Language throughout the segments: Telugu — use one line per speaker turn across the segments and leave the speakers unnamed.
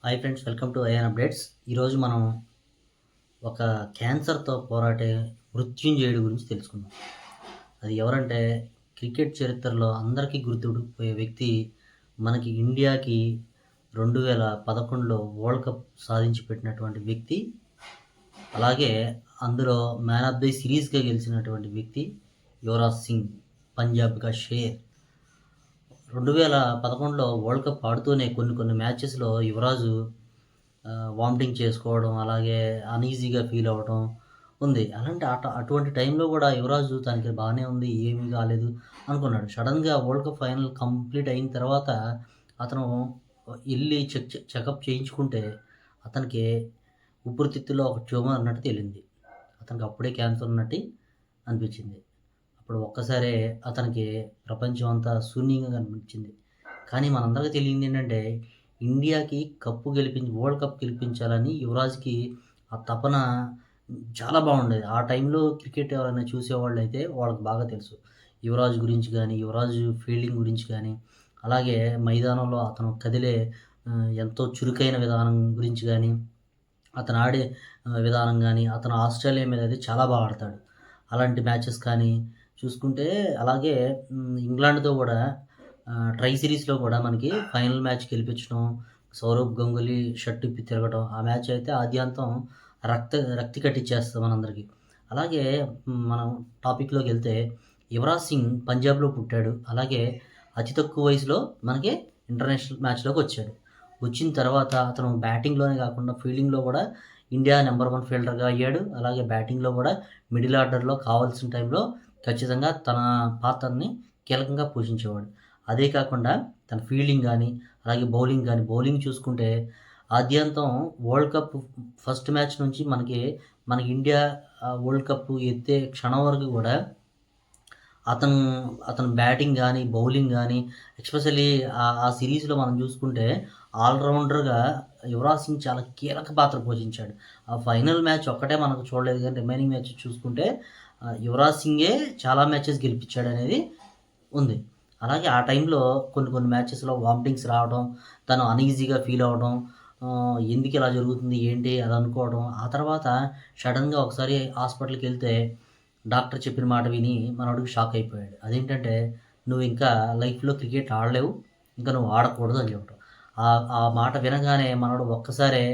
Hi friends, welcome to IN updates. ఈరోజు మనం ఒక క్యాన్సర్తో పోరాడే మృత్యుంజయుడి గురించి తెలుసుకుందాం. అది ఎవరంటే క్రికెట్ చరిత్రలో అందరికీ గుర్తుండిపోయే వ్యక్తి. మనకి ఇండియాకి 2011లో వరల్డ్ కప్ సాధించి పెట్టినటువంటి వ్యక్తి. అలాగే అందులో మ్యాన్ ఆఫ్ ది సిరీస్గా గెలిచినటువంటి వ్యక్తి యువరాజ్ సింగ్, పంజాబ్ కా షేర్. 2011లో వరల్డ్ కప్ ఆడుతూనే కొన్ని మ్యాచెస్‌లో యువరాజు వామిటింగ్ చేసుకోవడం, అలాగే అన్‌ఈజీగా ఫీల్ అవ్వడం ఉంది. అటువంటి టైంలో కూడా యువరాజు తనకి బానే ఉంది, ఏమీ కాలేదు అనుకున్నాడు. సడెన్‌గా వరల్డ్ కప్ ఫైనల్ కంప్లీట్ అయిన తర్వాత అతను ఎళ్లి చెకప్ చేయించుకుంటే అతనికి ఊపిరితిత్తులో ఒక ట్యూమర్ ఉన్నట్టు తేలింది. అతనికి అప్పుడే క్యాన్సర్ ఉన్నట్టు అనిపించింది. అప్పుడు ఒక్కసారే అతనికి ప్రపంచం అంతా శూన్యంగా కనిపించింది. కానీ మనందరికీ తెలియందేంటంటే, ఇండియాకి వరల్డ్ కప్ గెలిపించాలని యువరాజ్‌కి ఆ తపన చాలా బాగుండేది. ఆ టైంలో క్రికెట్ ఎవరైనా చూసేవాళ్ళైతే వాళ్ళకి బాగా తెలుసు. యువరాజ్ గురించి గానీ, యువరాజు ఫీల్డింగ్ గురించి గానీ, అలాగే మైదానంలో అతను కదిలే ఎంతో చురుకైన విధానం గురించి గానీ, అతను ఆడే విధానం గానీ, అతను ఆస్ట్రేలియా మీద అయితే చాలా బాగా ఆడతాడు. అలాంటి మ్యాచెస్ కానీ చూసుకుంటే, అలాగే ఇంగ్లాండ్‌తో కూడా ట్రై సిరీస్‌లో కూడా మనకి ఫైనల్ మ్యాచ్ గెలిపించడం, సౌరవ్ గంగూలీ షర్ట్ ఇప్పి తిరగడం, ఆ మ్యాచ్ అయితే ఆద్యంతం రక్తి కట్టించేస్తది మనందరికి. అలాగే మనం టాపిక్‌లోకెళ్తే, యువరాజ్ సింగ్ పంజాబ్‌లో పుట్టాడు. అలాగే అతి తక్కువ వయసులో మనకి ఇంటర్నేషనల్ మ్యాచ్‌లోకొచ్చాడు. వచ్చిన తర్వాత అతను బ్యాటింగ్‌లోనే కాకుండా ఫీల్డింగ్‌లో కూడా ఇండియా నంబర్ 1 ఫీల్డర్‌గా అయ్యాడు. అలాగే బ్యాటింగ్‌లో కూడా మిడిల్ ఆర్డర్‌లో కావాల్సిన టైంలో ఖచ్చితంగా తన పాత్రని కీలకంగా పోషించేవాడు. అదే కాకుండా తన ఫీల్డింగ్ గానీ, అలాగే బౌలింగ్ చూసుకుంటే ఆద్యంతం వరల్డ్ కప్ ఫస్ట్ మ్యాచ్ నుంచి మన ఇండియా వరల్డ్ కప్ ఎత్తే క్షణం వరకు కూడా అతను అతను బ్యాటింగ్ గానీ, బౌలింగ్ గానీ, ఎస్పెషల్లీ ఆ సిరీస్‌లో మనం చూసుకుంటే ఆల్ రౌండర్‌గా యువరాజ్ సింగ్ చాలా కీలక పాత్ర పోషించాడు. ఆ ఫైనల్ మ్యాచ్ ఒక్కటే మనకు చూడలేదు గానీ, రిమైనింగ్ మ్యాచెస్ చూసుకుంటే యువరాజ్ సింగే చాలా మ్యాచెస్ గెలిపించాడనేది ఉంది. అలాగే ఆ టైంలో కొన్ని మ్యాచెస్‌లో వామిటింగ్స్ రావడం, తను అన్‌ఈజీగా ఫీల్ అవ్వడం, ఎందుకిలా జరుగుతుంది, ఏంటి అది అనుకోవడం. ఆ తర్వాత సడెన్‌గా ఒకసారి హాస్పిటల్‌కెళ్తే డాక్టర్ చెప్పిన మాట విని మనోడికి షాక్ అయిపోయాడు. అదేంటంటే, "నువ్వు ఇంకా లైఫ్‌లో క్రికెట్ ఆడలేవు. ఇంకా నువ్వు ఆడకూడదు" అని చెప్పడం. ఆ మాట వినగానే మనోడు ఒక్కసారే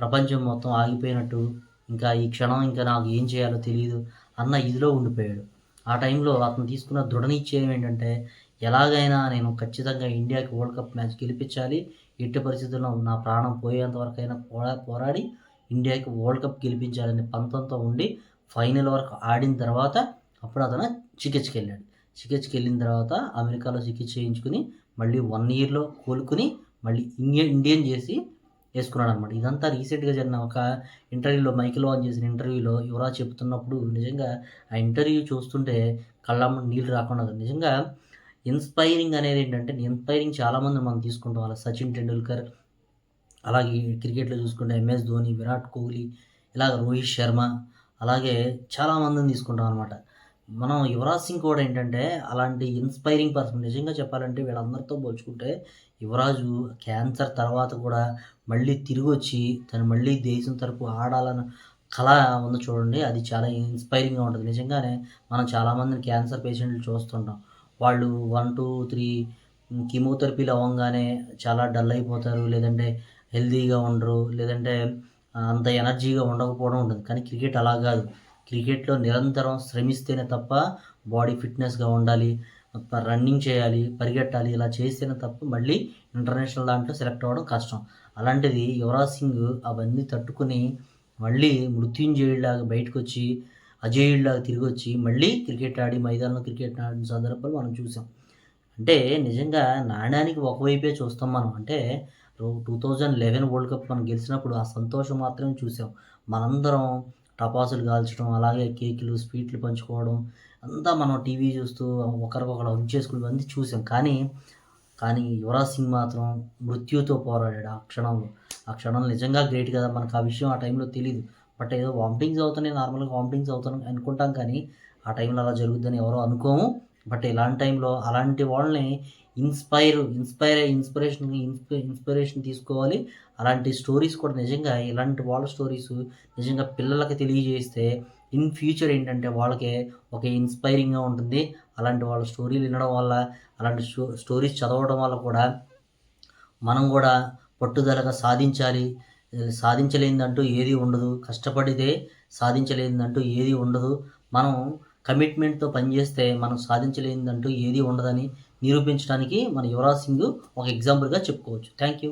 ప్రపంచం మొత్తం ఆగిపోయినట్టు, ఇంకా ఈ క్షణం ఇంకా నాకు ఏం చేయాలో తెలీదు అన్న ఇదిలో ఉండిపోయాడు. ఆ టైంలో అతను తీసుకున్న దృఢ నిశ్చయం ఏంటంటే, ఎలాగైనా నేను ఖచ్చితంగా ఇండియాకి వరల్డ్ కప్ మ్యాచ్ గెలిపించాలి. ఎట్టి పరిస్థితుల్లో నా ప్రాణం పోయేంత వరకైనా పోరాడి ఇండియాకి వరల్డ్ కప్ గెలిపించాలనే పంతంతో ఉండి ఫైనల్ వరకు ఆడిన తర్వాత అప్పుడు అతను చికిత్సకెళ్ళాడు. చికిత్సకెళ్ళిన తర్వాత అమెరికాలో చికిత్స చేయించుకొని మళ్ళీ 1 ఇయర్‌లో కోలుకొని మళ్ళీ ఇండియన్ జెర్సీ యేసుకున్నాడనమాట. ఇదంతా రీసెంట్‌గా జరిగిన ఒక ఇంటర్వ్యూలో మైకెల్ వాన్ చేసిన ఇంటర్వ్యూలో యువరాజ్ చెప్తున్నప్పుడు నిజంగా ఆ ఇంటర్వ్యూ చూస్తుంటే కళ్ళమ్మట నీళ్ళు రాకుండా కాదు. నిజంగా ఇన్‌స్పైరింగ్ చాలామందిని మనం తీసుకుంటాం. అలా సచిన్ టెండూల్కర్, అలాగే క్రికెట్‌లో చూసుకుంటే ఎంఎస్ ధోని, విరాట్ కోహ్లీ, ఇలాగ రోహిత్ శర్మ, అలాగే చాలామందిని తీసుకుంటాం అనమాట. మనం యువరాజ్ సింగ్ కూడా ఏంటంటే అలాంటి ఇన్‌స్పైరింగ్ పర్సన్. నిజంగా చెప్పాలంటే వీళ్ళందరితో పోల్చుకుంటే యువరాజు క్యాన్సర్ తర్వాత కూడా మళ్ళీ తిరిగొచ్చి తను మళ్ళీ దేశం తరపు ఆడాలన్న కల ఉంది చూడండి. అది చాలా ఇన్‌స్పైరింగ్‌గా ఉంటది. నిజంగానే మనం చాలామందిని క్యాన్సర్ పేషెంట్‌లు చూస్తుంటాం. వాళ్ళు 1, 2, 3 కీమోథెరపీలు అవ్వంగానే చాలా డల్ అయిపోతారు. లేదంటే హెల్తీగా ఉండరు. లేదంటే అంత ఎనర్జీగా ఉండకపోవడం ఉంటుంది. కానీ క్రికెట్ అలా గాదు. క్రికెట్‌లో నిరంతరం శ్రమిస్తేనే తప్ప బాడీ ఫిట్‌నెస్‌గా ఉండాలి. రన్నింగ్ చేయాలి, పరిగెట్టాలి. ఇలా చేస్తేనే తప్ప మళ్ళీ ఇంటర్నేషనల్ దాంట్లో సెలెక్ట్ అవ్వడం కష్టం. అలాంటిది యువరాజ్ సింగ్ అవన్నీ తట్టుకొని మళ్ళీ మృత్యుంజయుడిలాగా బయటకొచ్చి, అజేయుడిలాగా తిరిగొచ్చి మళ్ళీ మైదానంలో క్రికెట్ ఆడిన సందర్భాలు మనం చూసాం. అంటే నిజంగా నాణానికి ఒకవైపే చూస్తాం మనం. అంటే 2011 వరల్డ్ కప్ మనం గెలిచినప్పుడు ఆ సంతోషం మాత్రమే చూసాం. మనందరం టపాసులు కాల్చడం, అలాగే కేకులు, స్వీట్లు పంచుకోవడం, అంతా మనం టీవీ చూస్తూ ఒకరికొకరు హగ్ చేసుకోవడం ఇవన్నీ చూసాం. కానీ యువరాజ్ సింగ్ మాత్రం మృత్యుతో పోరాడాడు ఆ క్షణంలో. ఆ క్షణంలో నిజంగా గ్రేట్ కదా! మనకు ఆ విషయం ఆ టైంలో తెలీదు. బట్ ఏదో వామిటింగ్స్ అవుతున్నాయి, నార్మల్‌గా వామిటింగ్స్ అవుతున్నాయి అనుకుంటాం కానీ, ఆ టైంలో అలా జరుగుద్దని ఎవరు అనుకోము. బట్ ఇలాంటి టైంలో అలాంటి వాళ్ళని ఇన్స్పిరేషన్ తీసుకోవాలి. అలాంటి స్టోరీస్ కూడా నిజంగా ఇలాంటి వాళ్ళ స్టోరీస్ నిజంగా పిల్లలకి తెలియజేస్తే ఇన్ ఫ్యూచర్ ఏంటంటే వాళ్ళకి ఒక ఇన్‌స్పైరింగ్‌గా ఉంటుంది. అలాంటి వాళ్ళ స్టోరీలు వినడం వల్ల, అలాంటి స్టోరీస్ చదవడం వల్ల కూడా మనం గూడా పట్టుదలగా సాధించాలి. సాధించలేనిదంటూ ఏది ఉండదు. కష్టపడితే సాధించలేనిదంటూ ఏది ఉండదు. మనం కమిట్మెంట్‌తో పనిచేస్తే మనం సాధించలేనిదంటూ ఏది ఉండదని నిరూపించడానికి మన యువరాజ్ సింగ్ ఒక ఎగ్జాంపుల్‌గా చెప్పుకోవచ్చు. Thank you.